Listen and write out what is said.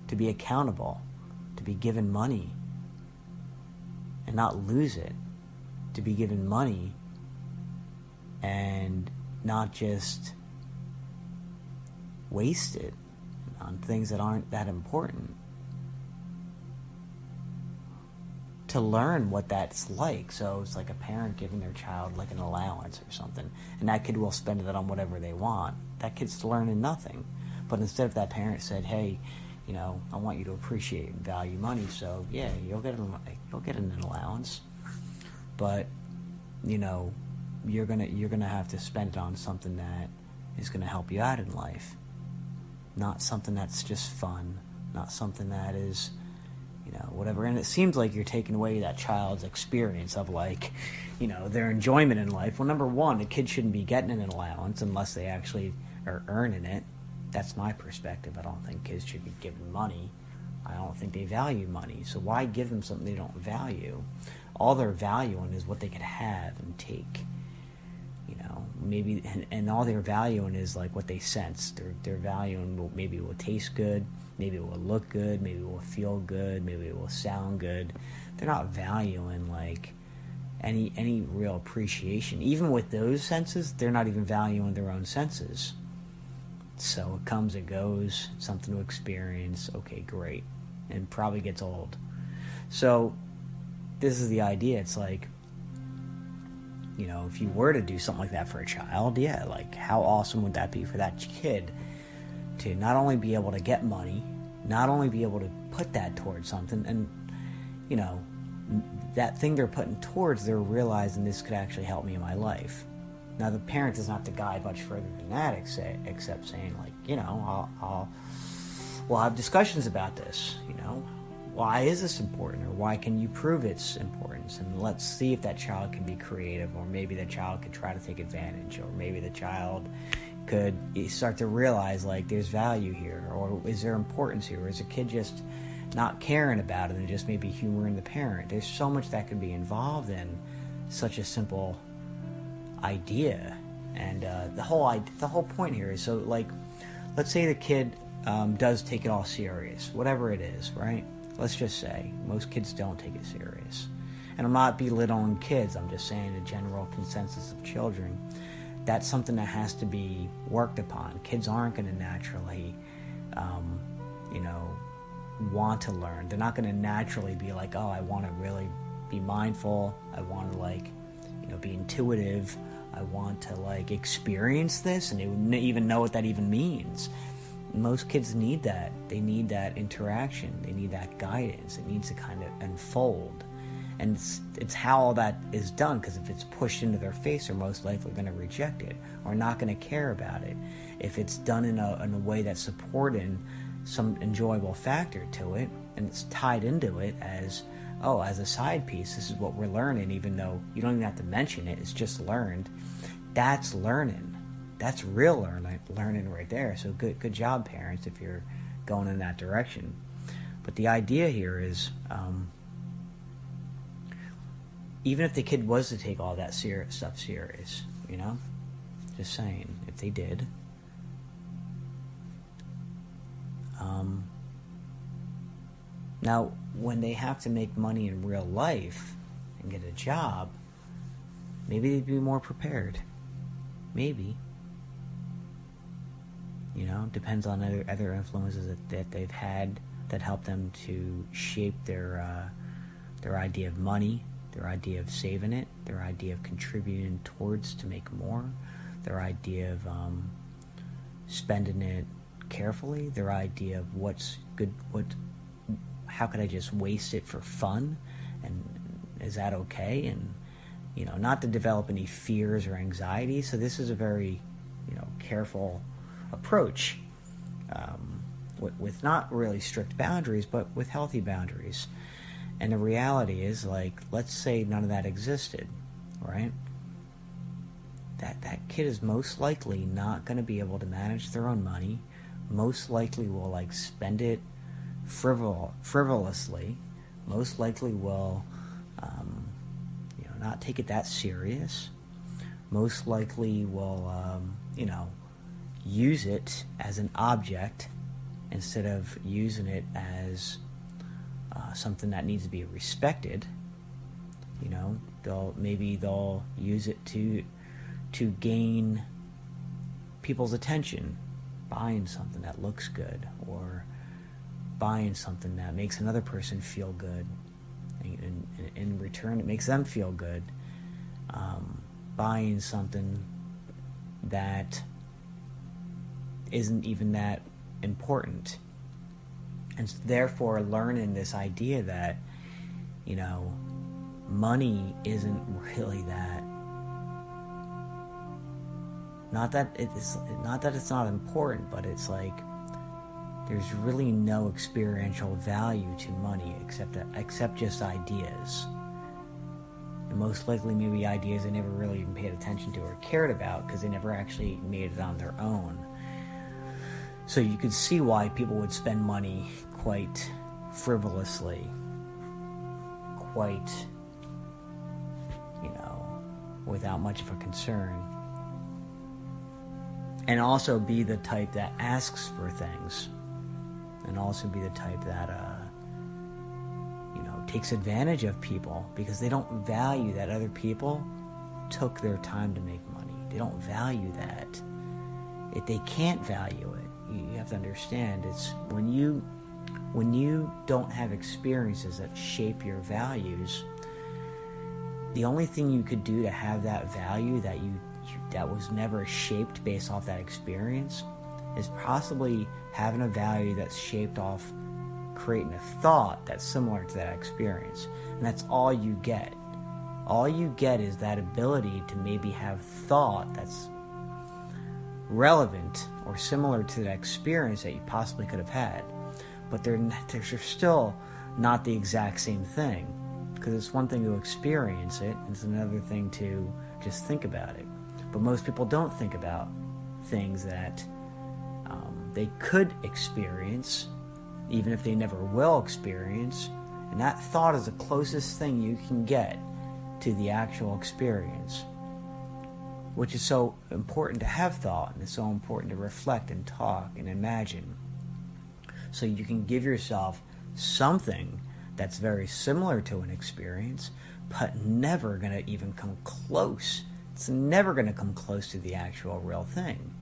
to be accountable, to be given money and not lose it, to be given money and not just waste it on things that aren't that important. To learn what that's like. So it's like a parent giving their child like an allowance or something, and that kid will spend it on whatever they want. That kid's learning nothing. But instead, if that parent said, "Hey, I want you to appreciate and value money, so yeah, you'll get an allowance, but you're gonna have to spend it on something that is gonna help you out in life, not something that's just fun, not something that is." Whatever. And it seems like you're taking away that child's experience of their enjoyment in life. Well, number one, a kid shouldn't be getting an allowance unless they actually are earning it. That's my perspective. I don't think kids should be given money. I don't think they value money. So why give them something they don't value? All they're valuing is what they could have and take. Maybe, and all they're valuing is like what they sense. They're valuing maybe it will taste good, maybe it will look good, maybe it will feel good, maybe it will sound good. They're not valuing like any real appreciation. Even with those senses, they're not even valuing their own senses. So it comes, it goes, something to experience. Okay, great, and probably gets old. So this is the idea. It's like, if you were to do something like that for a child, yeah, like how awesome would that be for that kid to not only be able to get money, not only be able to put that towards something, and that thing they're putting towards, they're realizing this could actually help me in my life. Now the parent doesn't have to guide much further than that, except saying we'll have discussions about this. Why is this important, or why can you prove its importance? And let's see if that child can be creative, or maybe the child could try to take advantage, or maybe the child could start to realize like there's value here, or is there importance here, or is a kid just not caring about it and just maybe humoring the parent? There's so much that could be involved in such a simple idea. And the whole point here is, so like, let's say the kid does take it all serious, whatever it is, right? Let's just say most kids don't take it serious. And I'm not belittling kids, I'm just saying the general consensus of children. That's something that has to be worked upon. Kids aren't going to naturally, want to learn. They're not going to naturally be like, oh, I want to really be mindful. I want to be intuitive. I want to experience this, and they wouldn't even know what that even means. Most kids need that. They need that interaction. They need that guidance. It needs to kind of unfold. And it's how all that is done, because if it's pushed into their face, they're most likely going to reject it or not going to care about it. If it's done in a way that's supporting some enjoyable factor to it, and it's tied into it as a side piece, this is what we're learning, even though you don't even have to mention it, it's just learned. That's learning. That's real learning right there. So good job, parents, if you're going in that direction. But the idea here is, even if the kid was to take all that stuff serious, just saying, if they did, now when they have to make money in real life and get a job, maybe they'd be more prepared. Maybe. Depends on other influences that they've had that help them to shape their idea of money, their idea of saving it, their idea of contributing towards to make more, their idea of spending it carefully, their idea of what's good, how could I just waste it for fun, and is that okay? And not to develop any fears or anxiety. So this is a very careful approach, with not really strict boundaries, but with healthy boundaries. And the reality is, let's say none of that existed, right? That kid is most likely not going to be able to manage their own money, most likely will spend it frivolously, most likely will not take it that serious, most likely will use it as an object instead of using it as something that needs to be respected. You know, they'll use it to gain people's attention, buying something that looks good, or buying something that makes another person feel good. And in return, it makes them feel good. Buying something that isn't even that important. And therefore learning this idea that, you know, money isn't really that, not that it's not important, but it's like there's really no experiential value to money except just ideas. And most likely maybe ideas they never really even paid attention to or cared about because they never actually made it on their own. So you could see why people would spend money quite frivolously, quite, you know, without much of a concern. And also be the type that asks for things. And also be the type that, you know, takes advantage of people because they don't value that other people took their time to make money. They don't value that. If they can't value it, you have to understand, it's when you don't have experiences that shape your values, the only thing you could do to have that value that was never shaped based off that experience is possibly having a value that's shaped off creating a thought that's similar to that experience. And that's all you get. All you get is that ability to maybe have thought that's relevant or similar to that experience that you possibly could have had. But they're still not the exact same thing. Because it's one thing to experience it, and it's another thing to just think about it. But most people don't think about things that they could experience, even if they never will experience. And that thought is the closest thing you can get to the actual experience, which is so important to have thought, and it's so important to reflect and talk and imagine. So you can give yourself something that's very similar to an experience, but never going to even come close. It's never going to come close to the actual real thing.